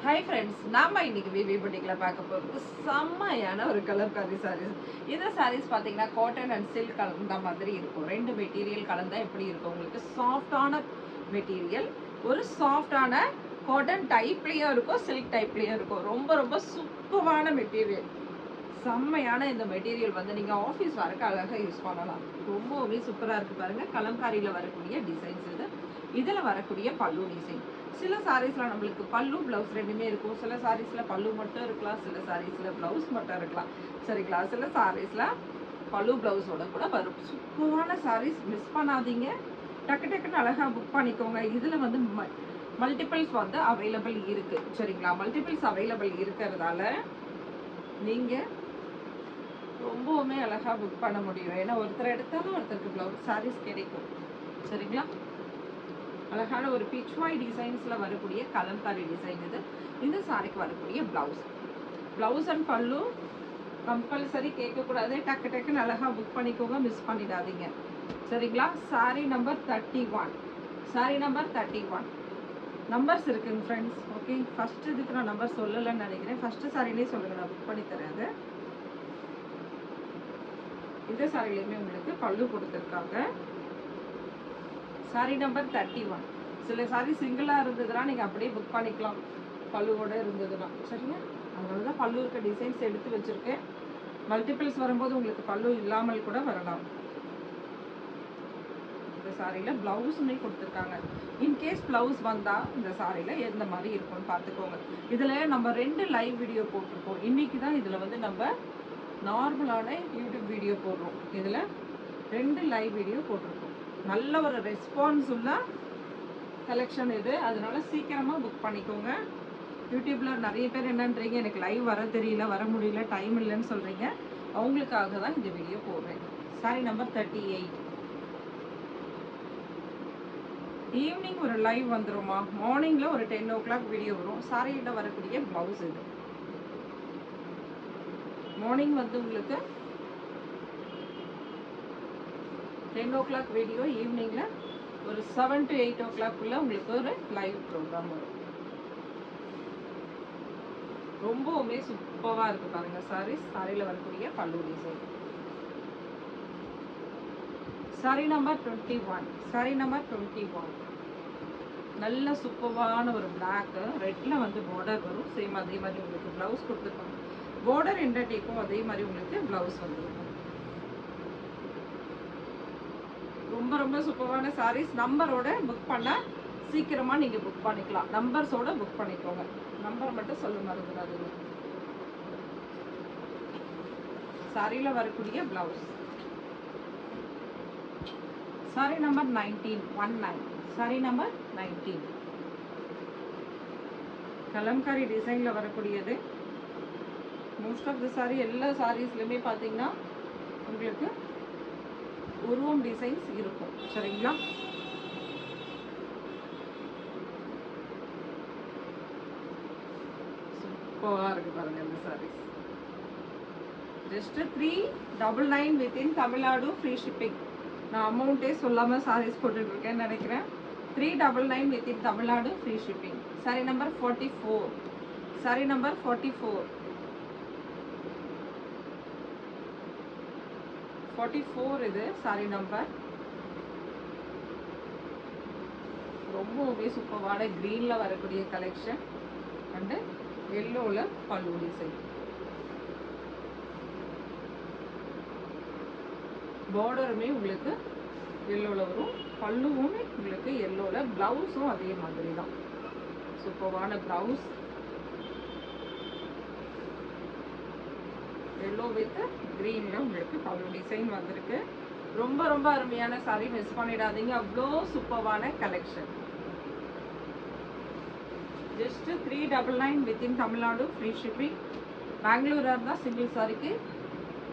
Hi friends, நாம இன்னைக்கு விவி புட்டிக்ல பார்க்க போகிறது செம்மையான ஒரு கலர்காரி சாரீஸ். இந்த சாரீஸ் பார்த்தீங்கன்னா காட்டன் அண்ட் சில்க் கலந்த மாதிரி இருக்கும். ரெண்டு மெட்டீரியல் கலந்தா எப்படி இருக்கும் உங்களுக்கு? சாஃப்டான மெட்டீரியல், ஒரு சாஃப்டான காட்டன் டைப்லேயும் இருக்கும், சில்க் டைப்லேயும் இருக்கும். ரொம்ப ரொம்ப சூப்பரான மெட்டீரியல். செம்மையான இந்த மெட்டீரியல் வந்து நீங்கள் ஆஃபீஸ் வரக்கு அழகாக யூஸ் பண்ணலாம். ரொம்பவே சூப்பராக இருக்குது பாருங்கள். கலம்காரியில் வரக்கூடிய டிசைன்ஸ் இது. இதில் வரக்கூடிய பல்லு டிசைன். சில சாரீஸில் நம்மளுக்கு பல்லு ப்ளவுஸ் ரெண்டுமே இருக்கும். சில சாரீஸில் பல்லு மட்டும் இருக்கலாம், சில சாரீஸில் ப்ளவுஸ் மட்டும் இருக்கலாம். சரிங்களா? சில சாரீஸில் பல்லு ப்ளவுஸோட கூட வரும். சூப்பரான சாரீஸ், மிஸ் பண்ணாதீங்க. டக்கு டக்குன்னு அழகாக புக் பண்ணிக்கோங்க. இதில் வந்து மல்டிபிள்ஸ் வந்து அவைலபிள் இருக்குது. சரிங்களா? மல்டிபிள்ஸ் அவைலபிள் இருக்கிறதால நீங்கள் ரொம்பவுமே அழகாக புக் பண்ண முடியும். ஏன்னா ஒருத்தர் எடுத்தாலும் ஒருத்தருக்கு ப்ளவுஸ் சாரீஸ் கிடைக்கும். சரிங்களா? அழகான ஒரு பிச்வாய் டிசைன்ஸில் வரக்கூடிய கலம்காரி டிசைன் இது. இந்த சாரிக்கு வரக்கூடிய ப்ளவுஸ் அண்ட் பல்லு கம்பல்சரி கேட்கக்கூடாது. டக்கு டக்குன்னு அழகாக புக் பண்ணிக்கோங்க, மிஸ் பண்ணிடாதீங்க. சரிங்களா? Sorry number 31. Sari number 31 numbers இருக்குங்க ஃப்ரெண்ட்ஸ். ஓகே, ஃபஸ்ட்டு இதுக்கு நான் நம்பர் சொல்லலைன்னு நினைக்கிறேன். ஃபஸ்ட்டு சாரிலே சொல்லுங்கள், நான் புக் பண்ணி தரேன். அது இந்த சாரிலையுமே உங்களுக்கு பல்லு கொடுத்துருக்காங்க. Sorry number 31. சில சாரி சிங்கிளாக இருந்ததுன்னா நீங்கள் அப்படியே புக் பண்ணிக்கலாம், பல்லுவோடு இருந்ததுன்னா. சரிங்க? அதனால தான் பல்லு இருக்க டிசைன்ஸ் எடுத்து வச்சுருக்கேன். மல்டிபிள்ஸ் வரும்போது உங்களுக்கு பல்லு இல்லாமல் கூட வரலாம். இந்த சாரியில் ப்ளவுஸுமே கொடுத்துருக்காங்க. இன்கேஸ் ப்ளவுஸ் வந்தால் இந்த சாரியில் எந்த மாதிரி இருக்கும்னு பார்த்துக்கோங்க. இதில் நம்ம 2 லைவ் வீடியோ போட்டிருக்கோம். இன்றைக்கி தான் இதில் வந்து நம்ம நார்மலான யூடியூப் வீடியோ போடுறோம். இதில் 2 லைவ் வீடியோ போட்டிருக்கோம். நல்ல ஒரு ரெஸ்பான்ஸ் உள்ள கலெக்ஷன் இது. அதனால சீக்கிரமாக புக் பண்ணிக்கோங்க. யூடியூப்பில் நிறைய பேர் என்னன்றீங்க, எனக்கு லைவ் வர தெரியல, வர முடியல, டைம் இல்லைன்னு சொல்கிறீங்க. அவங்களுக்காக தான் இந்த வீடியோ போடுறேன். Sorry number 38. ஈவினிங் ஒரு லைவ் வந்துருமா? மார்னிங்கில் ஒரு 10 o'clock வீடியோ வரும். சாரியில் வரக்கூடிய ப்ளவுஸ் இது. மார்னிங் வந்து உங்களுக்கு 10 o'clock வீடியோ, ஈவினிங்கில் ஒரு 7 to 8 o'clock உங்களுக்கு ஒரு லைவ் ப்ரோக்ராம் வரும். ரொம்பவுமே சூப்பராக இருக்குது பாருங்கள் சாரீஸ். சாரியில் வரக்கூடிய பல்லு design. Sorry number 21. Sorry number 21 நல்ல சூப்பரான ஒரு பிளாக்கு, ரெட்டில் வந்து பார்டர் வரும். சேம் அதே மாதிரி உங்களுக்கு ப்ளவுஸ் கொடுத்துருப்பாங்க. பார்டர் எந்த டேக்கும் அதே மாதிரி உங்களுக்கு ப்ளவுஸ் வந்துருக்கும். ரொம்ப ரொம்ப சூப்பரான சாரீஸ். நம்பரோட புக் பண்ண சீக்கிரமாக நீங்கள் புக் பண்ணிக்கலாம். நம்பர்ஸோட புக் பண்ணிக்கோங்க. நம்பர் மட்டும் சொல்ல மறந்துடாதீங்க. சாரியில் வரக்கூடிய blouse. Sorry number 19. Sorry number 19 Kalamkari டிசைனில் வரக்கூடியது. மோஸ்ட் ஆஃப் த சாரி எல்லா சாரீஸ்லையுமே பார்த்தீங்கன்னா உங்களுக்கு உருவம் டிசைன்ஸ் இருக்கும். சரிங்களா? சூப்பராக இருக்குது பாருங்கள் இந்த sarees. Just 399 within Tamil Nadu free shipping. நான் அமௌண்ட்டே சொல்லாமல் சாரீஸ் போட்டுட்ருக்கேன்னு நினைக்கிறேன். 399 within Tamil Nadu free shipping. Sari number 44. Sari number 44 இது சாரி நம்பர். ரொம்பவே சூப்பரான க்ரீனில் வரக்கூடிய கலெக்ஷன் அண்டு எல்லோவில் பல்லு டிசைன். பார்டருமே உங்களுக்கு எல்லோவில் வரும், பல்லுவுமே உங்களுக்கு எல்லோவில், ப்ளவுஸும் அதே மாதிரி தான். சூப்பரான ப்ளவுஸ், எல்லோ வித் க்ரீனில் உங்களுக்கு பல்லு டிசைன் வந்திருக்கு. ரொம்ப ரொம்ப அருமையான சாரி, மிஸ் பண்ணிடாதீங்க. அவ்வளோ சூப்பரான collection. Just 399 within Tamil Nadu free shipping. பெங்களூராக இருந்தால் சிங்கிள் சாரிக்கு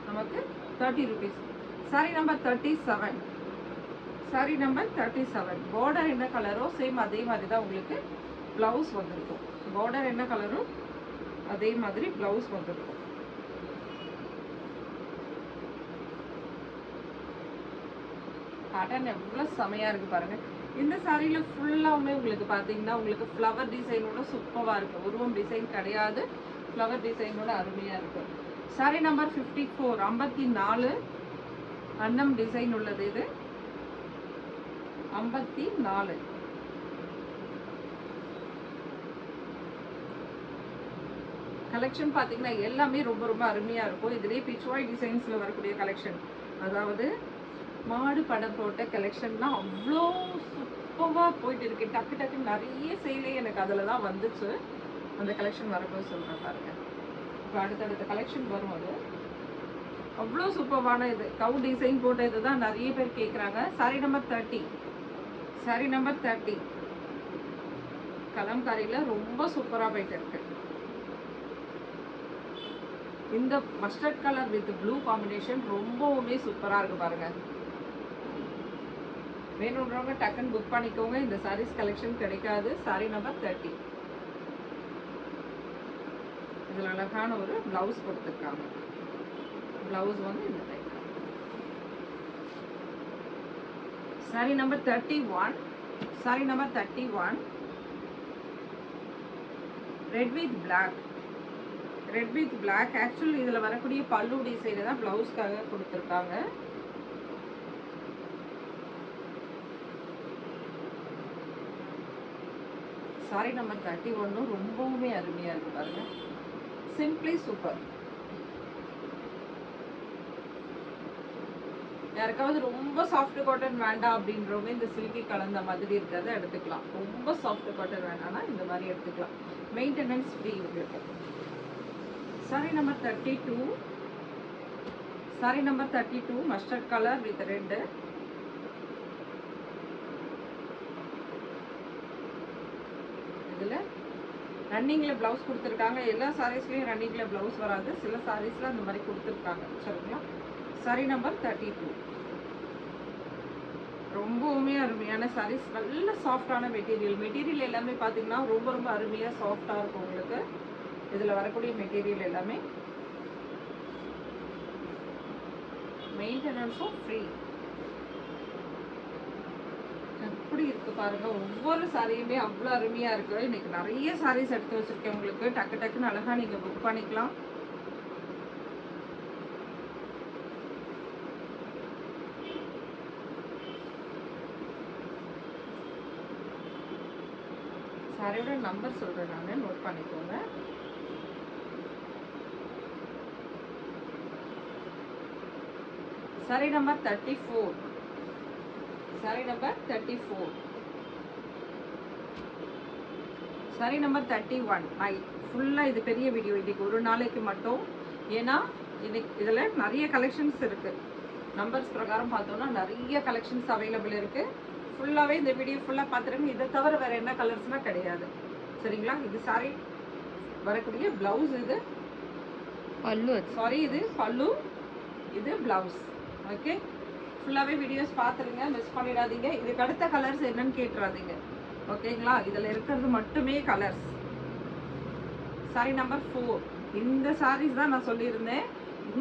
நமக்கு 30 rupees. Sari number 37. Sari number 37 border என்ன கலரோ சேம் அதே மாதிரி தான் உங்களுக்கு ப்ளவுஸ் வந்திருக்கும். பார்டர் என்ன கலரோ அதே மாதிரி ப்ளவுஸ் வந்திருக்கும். பேட்டர்ன் எவ்வளோ செமையாக இருக்குது பாருங்கள். இந்த சாரியில் ஃபுல்லாகவுமே உங்களுக்கு பார்த்தீங்கன்னா உங்களுக்கு ஃப்ளவர் டிசைனோட சூப்பராக இருக்குது. உருவம் டிசைன் கிடையாது, ஃப்ளவர் டிசைனோட அருமையாக இருக்குது. சாரி நம்பர் 54 54 அன்னம் டிசைன் உள்ளது. இது 54 கலெக்ஷன் பார்த்தீங்கன்னா எல்லாமே ரொம்ப ரொம்ப அருமையாக இருக்கும். இதுலேயே பிச்வாய் டிசைன்ஸில் வரக்கூடிய கலெக்ஷன், அதாவது மாடு படம் போட்ட கலெக்ஷன்னா அவ்வளோ சூப்பராக போயிட்டு இருக்கு. டக்கு டக்குன்னு நிறைய சேலே எனக்கு அதில் தான் வந்துச்சு. அந்த கலெக்ஷன் வரும்போது சொல்கிறேன் பாருங்க. இப்போ அடுத்தடுத்த கலெக்ஷன் வரும். அது அவ்வளோ சூப்பரான இது கவு டிசைன் போட்ட இது தான் நிறைய பேர் கேட்குறாங்க. சாரி நம்பர் 30 சாரி நம்பர் 30 கலம்காரியில் ரொம்ப சூப்பராக போயிட்டு இருக்கு. இந்த mustard colour with blue combination ரொம்பவுமே சூப்பராக இருக்கு பாருங்க. வேணுன்றவங்க டக்குன்னு புக் பண்ணிக்கோங்க. இந்த சாரீஸ் கலெக்ஷன் கிடைக்காது. சாரி நம்பர் 30 இதில் அழகான ஒரு பிளவுஸ் கொடுத்துருக்காங்க. பிளவுஸ் வந்து இந்த type. Sari number 31 sari number 31 red with black. Red with black actually இதில் வரக்கூடிய பல்லு டிசைனை தான் பிளவுஸ்க்காக கொடுத்துருக்காங்க. சாரி நம்பர் 31 ரொம்பவுமே அருமையாக இருக்கு பாருங்க. Simply super. யாருக்காவது ரொம்ப சாஃப்ட் காட்டன் வேண்டாம் அப்படின்றவங்க இந்த சில்கி கலந்த மாதிரி இருக்கிறத எடுத்துக்கலாம். ரொம்ப சாஃப்ட் காட்டன் வேண்டாம்னா இந்த மாதிரி எடுத்துக்கலாம். மெயின்டெனன்ஸ் ஃப்ரீ உங்களுக்கு. Sorry number 32 sorry number 32 mustard colour with red. இதில் ரன்னிங்கில் ப்ளவுஸ் கொடுத்துருக்காங்க. எல்லா சாரீஸ்லேயும் ரன்னிங்கில் ப்ளவுஸ் வராது, சில சாரீஸில் அந்த மாதிரி கொடுத்துருக்காங்க. சரிங்களா? சாரி நம்பர் 32 ரொம்பவுமே அருமையான சாரீஸ். நல்ல சாஃப்டான மெட்டீரியல். மெட்டீரியல் எல்லாமே பார்த்தீங்கன்னா ரொம்ப ரொம்ப அருமையாக சாஃப்டாக இருக்கும் உங்களுக்கு. இதில் வரக்கூடிய மெட்டீரியல் எல்லாமே மெயின்டெனன்ஸும் ஃப்ரீ. எப்படி இருக்கு பாருங்க. ஒவ்வொரு சாரியுமே அவ்வளோ அருமையாக இருக்கு. இன்னைக்கு நிறைய சாரீஸ் எடுத்து வச்சிருக்கேன் உங்களுக்கு. டக்கு டக்குன்னு அழகாக நீங்கள் புக் பண்ணிக்கலாம். சாரியோட நம்பர் சொல்கிறேன் நான், நோட் பண்ணிக்கோங்க. Sorry number 34 sorry number 34 sorry number 31 ஃபுல்லாக இது பெரிய வீடியோ இன்னைக்கு ஒரு நாளைக்கு மட்டும். ஏன்னா இன்னைக்கு இதில் நிறைய கலெக்ஷன்ஸ் இருக்குது. நம்பர்ஸ் பிரகாரம் பார்த்தோன்னா நிறைய கலெக்ஷன்ஸ் அவைலபிள் இருக்குது. ஃபுல்லாகவே இந்த வீடியோ ஃபுல்லாக பார்த்துருங்க. இதை தவிர வேறு என்ன கலர்ஸ்னால் கிடையாது. சரிங்களா? இது சாரி வரக்கூடிய ப்ளவுஸ், இது பல்லு, சாரி இது பல்லு, இது ப்ளவுஸ். ஓகே, ஃபுல்லாகவே வீடியோஸ் பார்த்துருங்க, மிஸ் பண்ணிடாதீங்க. இதுக்கு அடுத்த கலர்ஸ் என்னன்னு கேட்டுறாதீங்க. ஓகேங்களா? இதில் இருக்கிறது மட்டுமே கலர்ஸ். சாரி நம்பர் 4 இந்த சாரீஸ் தான் நான் சொல்லியிருந்தேன்.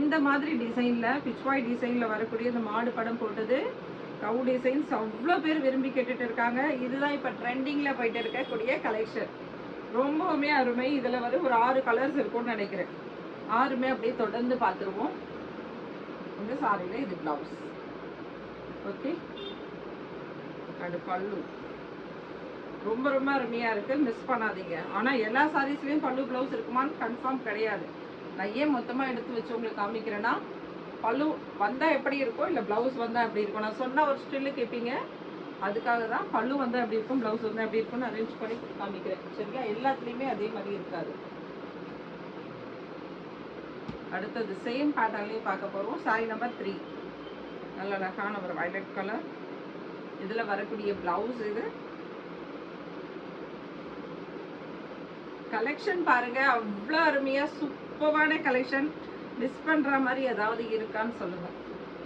இந்த மாதிரி டிசைனில் பிச்வாய் டிசைனில் வரக்கூடிய இந்த மாடு படம் போட்டது கவு டிசைன்ஸ் அவ்வளோ பேர் விரும்பி கேட்டுட்டு இருக்காங்க. இதுதான் இப்போ ட்ரெண்டிங்கில் போயிட்டு இருக்கக்கூடிய கலெக்ஷன். ரொம்பவுமே அருமை. இதில் வந்து ஒரு 6 கலர்ஸ் இருக்கும்னு நினைக்கிறேன். 6மே அப்படியே தொடர்ந்து பார்த்துருவோம். இந்த சாரியில் இது ப்ளவுஸ். ஓகே, அது பல்லு. ரொம்ப ரொம்ப அருமையாக இருக்குது, மிஸ் பண்ணாதீங்க. ஆனால் எல்லா சாரீஸ்லேயும் பல்லு ப்ளவுஸ் இருக்குமான்னு கன்ஃபார்ம் கிடையாது. நான் ஏன் மொத்தமாக எடுத்து வச்சு உங்களுக்கு காமிக்கிறேன்னா, பல்லு வந்தால் எப்படி இருக்கும், இல்லை ப்ளவுஸ் வந்தால் எப்படி இருக்கும். நான் சொன்ன ஒரு ஸ்டில்லு கேட்பீங்க, அதுக்காக தான் பல்லு வந்தால் எப்படி இருக்கும், ப்ளவுஸ் வந்தால் எப்படி இருக்கும்னு அரேஞ்ச் பண்ணி காமிக்கிறேன். சரிங்களா? எல்லாத்துலேயுமே அதே மாதிரி இருக்காது. அடுத்தது சேம் பேட்டர்ன்லேயே பார்க்க போகிறோம். சாரி நம்பர் 3 நல்ல அழகான ஒரு வயலட் கலர். இதில் வரக்கூடிய ப்ளவுஸ் இது. கலெக்ஷன் பாருங்க, அவ்வளோ அருமையாக சூப்பரான கலெக்ஷன். மிஸ் பண்ணுற மாதிரி ஏதாவது இருக்கான்னு சொல்லுங்கள்.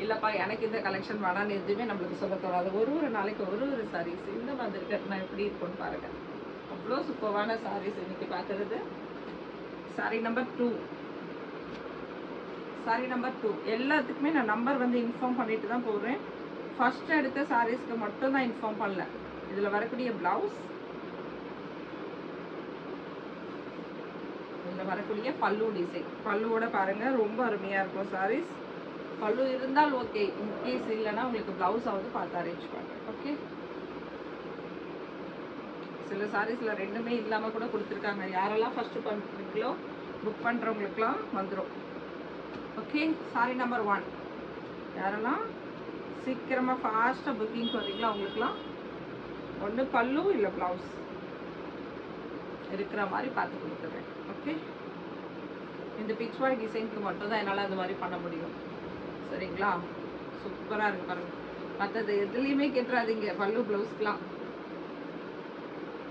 இல்லைப்பா எனக்கு இந்த கலெக்ஷன் வேணான்னு எதுவுமே நம்மளுக்கு சொல்ல தோணாது. ஒரு நாளைக்கு ஒரு சாரீஸ் இந்த மாதிரி நான் எப்படி இருக்குன்னு பாருங்கள். அவ்வளோ சூப்பரான சாரீஸ் இன்னைக்கு பார்க்குறது. சாரி நம்பர் 2 சாரி நம்பர் 2 எல்லாத்துக்குமே நான் நம்பர் வந்து இன்ஃபார்ம் பண்ணிட்டு தான் போடுறேன். ஃபர்ஸ்ட் எடுத்த சாரீஸ்க்கு மட்டும் தான் இன்ஃபார்ம் பண்ணல. இதில் வரக்கூடிய ப்ளவுஸ், இதில் வரக்கூடிய பல்லு டிசைன். பல்லுவோட பாருங்கள், ரொம்ப அருமையாக இருக்கும் சாரீஸ். பல்லு இருந்தால் ஓகே, இன்கேஸ் இல்லைன்னா உங்களுக்கு ப்ளவுஸாவது பார்த்து அரேஞ்ச் பண்ணுறேன். ஓகே, சில சாரீஸில் ரெண்டுமே இல்லாமல் கூட கொடுத்துருக்காங்க. யாரெல்லாம் ஃபஸ்ட்டு பண்ணுறீங்களோ புக் பண்ணுறவங்களுக்குலாம் வந்துடும். Okay, sorry number 1. யாரெல்லாம் சீக்கிரமாக ஃபாஸ்ட்டாக புக்கிங் வரீங்களோ அவங்களுக்குலாம் ஒன்று பல்லு இல்லை ப்ளவுஸ் இருக்கிற மாதிரி பார்த்து கொடுத்துட்றேன். ஓகே, இந்த பிச் வாய் டிசைனுக்கு மட்டும் தான் என்னால் அது மாதிரி பண்ண முடியும். சரிங்களா, சூப்பராக இருக்குது பாருங்கள். மற்றது எதுலேயுமே கேட்டுறாதீங்க. பல்லு ப்ளவுஸ்க்கெலாம்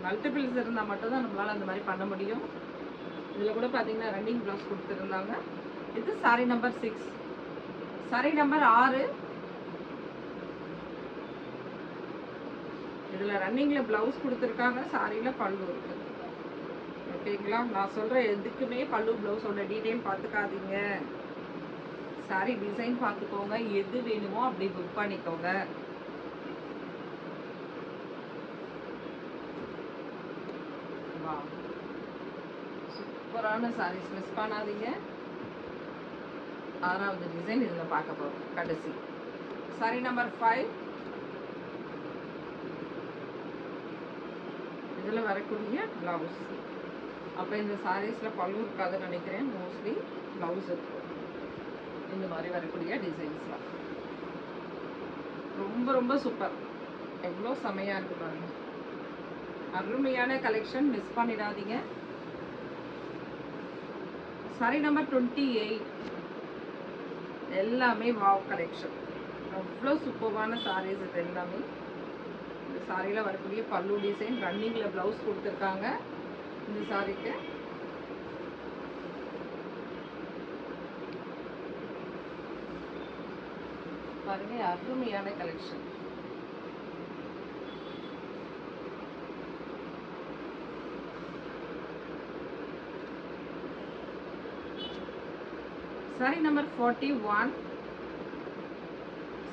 மல்டிபிள்ஸ் இருந்தால் மட்டும்தான் நம்மளால் அந்த மாதிரி பண்ண முடியும். இதில் கூட பார்த்தீங்கன்னா ரன்னிங் ப்ளவுஸ் கொடுத்துருந்தாங்க. இது சாரி நம்பர் 6. Sorry number 6. இதில் ரன்னிங்கில் ப்ளவுஸ் கொடுத்துருக்காங்க, சாரியில் பல்லு இருக்குது. ஓகேங்களா, நான் சொல்கிற எதுக்குமே பல்லு ப்ளவுஸோட டீட்டெயில் பார்த்துக்காதீங்க. சாரி டிசைன் பார்த்துக்கோங்க, எது வேணுமோ அப்படி புக் பண்ணிக்கோங்க. சூப்பரான சாரீஸ், மிஸ் பண்ணாதீங்க. 6வது டிசைன் இதில் பார்க்க போகிறோம், கடைசி சாரி நம்பர் 5. இதில் வரக்கூடிய ப்ளவுஸ். அப்போ இந்த சாரீஸில் பல்லு இருக்காதுன்னு நினைக்கிறேன், மோஸ்ட்லி ப்ளவுஸ் இருக்கும். இந்த மாதிரி வரக்கூடிய டிசைன்ஸ்லாம் ரொம்ப ரொம்ப சூப்பர். எவ்வளோ செமையாக இருக்குது பாருங்கள். அருமையான கலெக்ஷன், மிஸ் பண்ணிடாதீங்க. Sorry number 28. எல்லாமே வாவ் கலெக்ஷன். அவ்வளோ சூப்பரான சாரீஸ் இது எல்லாமே. இந்த சாரியில் வரக்கூடிய பல்லு டிசைன், ரன்னிங்கில் ப்ளவுஸ் கொடுத்துருக்காங்க. இந்த சாரிக்கு பாருங்க, அருமையான collection. Sorry number 41.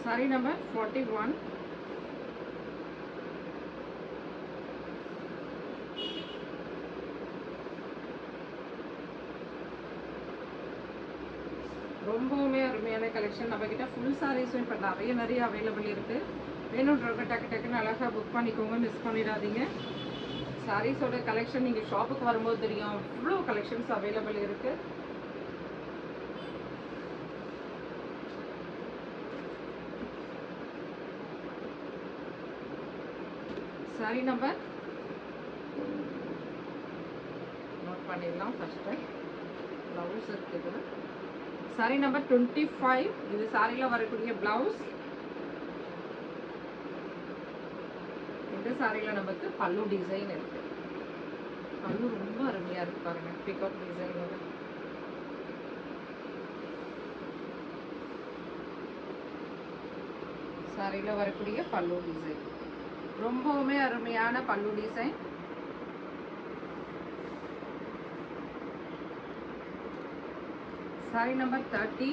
Sorry number 41. ரொம்பவுமே அருமையான கலெக்ஷன். நம்மக்கிட்ட ஃபுல் சாரீஸும் இப்போ நிறைய அவைலபிள் இருக்குது. வேணுன்றவங்க டக்கு டக்குன்னு அழகாக புக் பண்ணிக்கோங்க, மிஸ் பண்ணிடாதீங்க. சாரீஸோட கலெக்ஷன் நீங்கள் ஷாப்புக்கு வரும்போது தெரியும், அவ்வளோ கலெக்ஷன்ஸ் அவைலபிள் இருக்குது. சாரி நம்பர் நோட் பண்ணிடலாம். ஃபஸ்ட்டு ப்ளவுஸ் இருக்குது. Sorry number 25. இது சாரியில் வரக்கூடிய ப்ளவுஸ். இந்த சாரியில் நமக்கு பல்லு டிசைன் இருக்குது. பல்லு ரொம்ப அருமையாக இருக்குது பாருங்கள், பிகாக் டிசைனோட. சாரியில் வரக்கூடிய பல்லு டிசைன் ரொம்பவுமே அருமையான பல்லு டிசைன். Sorry number 30.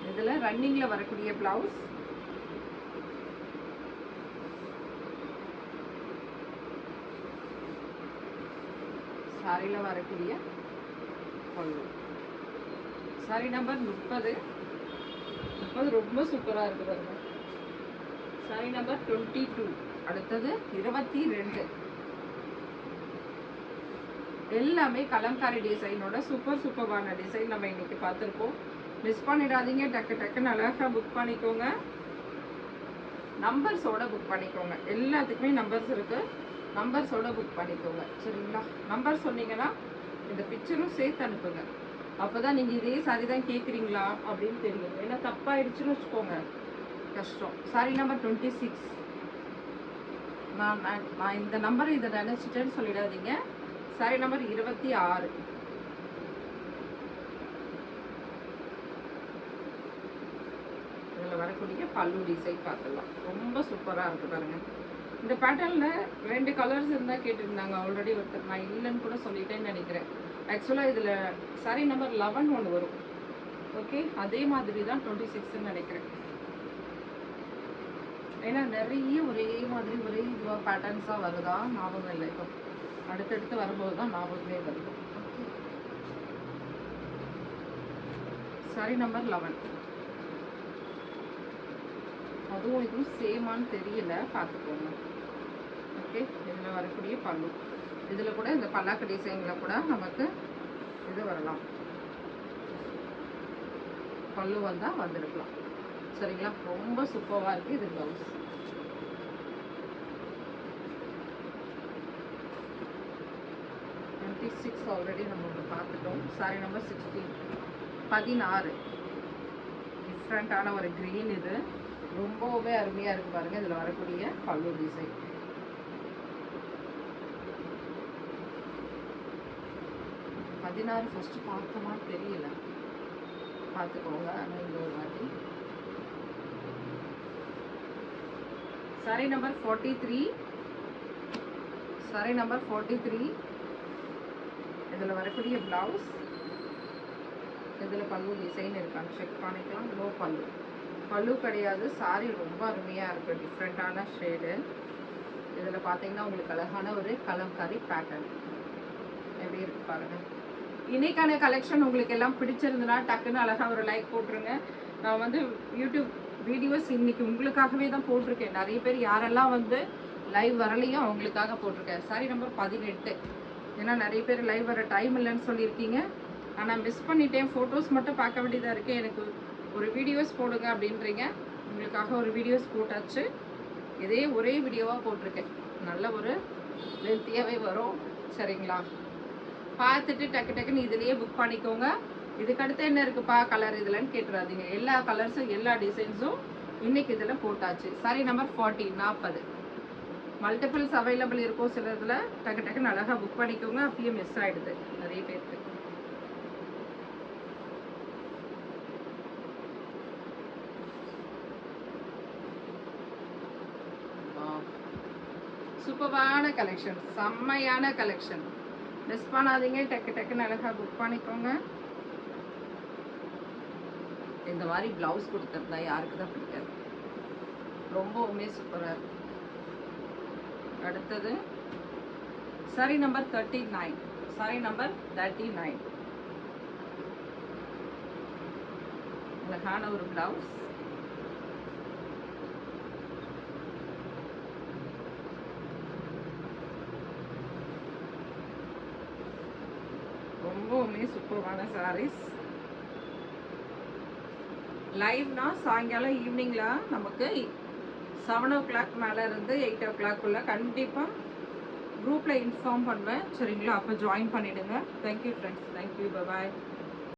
இதில் ரன்னிங்கில் வரக்கூடிய ப்ளவுஸ். சாரியில் வரக்கூடிய பல்லு. Sorry number 30. ரொம்ப சூப்பராக இருக்குது பாருங்க. Sorry number 22. அடுத்தது 22. எல்லாமே கலம்காரி டிசைனோட சூப்பரான டிசைன் நம்ம இன்னைக்கு பார்த்துருக்கோம். மிஸ் பண்ணிடாதீங்க, டக்குன்னு அழகாக புக் பண்ணிக்கோங்க. நம்பர்ஸோட புக் பண்ணிக்கோங்க. எல்லாத்துக்குமே நம்பர்ஸ் இருக்குது, நம்பர்ஸோட புக் பண்ணிக்கோங்க. சரிங்களா, நம்பர் சொன்னீங்கன்னா இந்த பிக்சரும் சேர்த்து அனுப்புங்க. அப்போ தான் நீங்கள் இதே சாரி தான் கேட்குறீங்களா அப்படின்னு தெரியும். ஏன்னா தப்பாயிடுச்சுன்னு வச்சுக்கோங்க, கஷ்டம். Sorry number 26. நான் இந்த நம்பர் இதை நினச்சிட்டேன்னு சொல்லிடாதீங்க. Sorry number 26. இதில் வரக்கூடிய பல்லு டிசைன் பார்த்துடலாம். ரொம்ப சூப்பராக இருக்குது பாருங்கள். இந்த பேட்டர்னில் 2 கலர்ஸ் இருந்தால் கேட்டுருந்தாங்க ஆல்ரெடி ஒருத்தர். நான் இல்லைன்னு கூட சொல்லிட்டேன்னு நினைக்கிறேன். ஆக்சுவலாக இதில் சாரி நம்பர் 11 ஒன்று வரும். ஓகே, அதே மாதிரி தான் 26ன்னு நினைக்கிறேன். ஏன்னா நிறைய ஒரே மாதிரி ஒரே இதுவாக பேட்டர்ன்ஸாக வருதா ஞாபகம் இல்லை. இப்போ அடுத்தடுத்து வரும்போது தான் ஞாபகமே வருது. Sorry number 11. அதுவும் இதுவும் சேமான்னு தெரியல, பார்த்துக்கோங்க. ஓகே, இதில் வரக்கூடிய பல்லு. இதில் கூட இந்த பல்லாக்கு டிசைனில் கூட நமக்கு இது வரலாம், பல்லு வந்தால் வந்துருக்கலாம். சரிங்களா, ரொம்ப சூப்பராக இருக்குது. இது ப்ளவுஸ். ஆல்ரெடி நம்ம ஒன்று பார்த்துட்டோம். Sorry number 16. டிஃப்ரெண்ட்டான ஒரு க்ரீன். இது ரொம்பவே அருமையாக இருக்குது பாருங்கள். இதில் வரக்கூடிய பல்லு டிசைன். ஃபஸ்ட்டு பார்த்தோமா தெரியல, பார்த்துக்கோங்க. ஆனால் இந்த ஒரு வாட்டி சாரி நம்பர் 43. Sorry number 43. இதில் வரக்கூடிய ப்ளவுஸ், இதில் பல்லு டிசைன் இருக்கான்னு செக் பண்ணிக்கலாம். லோ பல்லு, பல்லு கிடையாது. சாரி ரொம்ப அருமையாக இருக்குது, டிஃப்ரெண்ட்டான ஷேடு. இதில் பார்த்தீங்கன்னா உங்களுக்கு அழகான ஒரு கலம்காரி பேட்டர்ன் எப்படி இருக்கு பாருங்கள். இன்னைக்கான கலெக்ஷன் உங்களுக்கு எல்லாம் பிடிச்சிருந்துன்னா டக்குன்னு அழகாக ஒரு லைக் போட்டுருங்க. நான் வந்து யூடியூப் வீடியோஸ் இன்னைக்கு உங்களுக்காகவே தான் போட்டிருக்கேன். நிறைய பேர் யாரெல்லாம் வந்து லைவ் வரலையோ அவங்களுக்காக போட்டிருக்கேன். Sorry number 18. ஏன்னா நிறைய பேர் லைவ் வர டைம் இல்லைன்னு சொல்லியிருக்கீங்க. ஆனால் மிஸ் பண்ணிட்டேன், ஃபோட்டோஸ் மட்டும் பார்க்க வேண்டியதாக இருக்குது. எனக்கு ஒரு வீடியோஸ் போடுங்க அப்படின்றீங்க. உங்களுக்காக ஒரு வீடியோஸ் போட்டாச்சு. இதே ஒரே வீடியோவாக போட்டிருக்கேன். நல்ல ஒரு லென்த்தியாகவே வரும். சரிங்களா, பார்த்துட்டு டக்கு டக்குன்னு இதுலேயே புக் பண்ணிக்கோங்க. இதுக்கடுத்து என்ன இருக்குப்பா கலர் இதுலன்னு கேட்டுறாதீங்க. எல்லா கலர்ஸும் எல்லா டிசைன்ஸும் இன்னைக்கு இதில் போட்டாச்சு. Sorry number 40. மல்டிபிள்ஸ் அவைலபிள் இருக்கும் சில இதில். டக்கு டக்குன்னு அழகாக புக் பண்ணிக்கோங்க. அப்பயே மிஸ் ஆகிடுது நிறைய பேருக்கு. சூப்பரான கலெக்ஷன், செம்மையான கலெக்ஷன். மிஸ் பண்ணாதீங்க, டக்கு டக்குன்னு அழகாக புக் பண்ணிக்கோங்க. இந்த மாதிரி ப்ளவுஸ் கொடுத்துருந்தா யாருக்கு தான் பிடிக்காது, ரொம்பவுமே சூப்பராக இருக்கு. அடுத்தது சாரி நம்பர் 39. Sorry number 39. அழகான ஒரு ப்ளவுஸ். ரொம்பவுமே சூப்பரான சாரீஸ். லைவ்னா சாயங்காலம் ஈவினிங்கில் நமக்கு 7 o'clock மேலே இருந்து 8 o'clock கண்டிப்பாக குரூப்பில் இன்ஃபார்ம் பண்ணுவேன். சரிங்களா, அப்போ ஜாயின் பண்ணிவிடுங்க. தேங்க்யூ ஃப்ரெண்ட்ஸ், தேங்க்யூ, பாய்.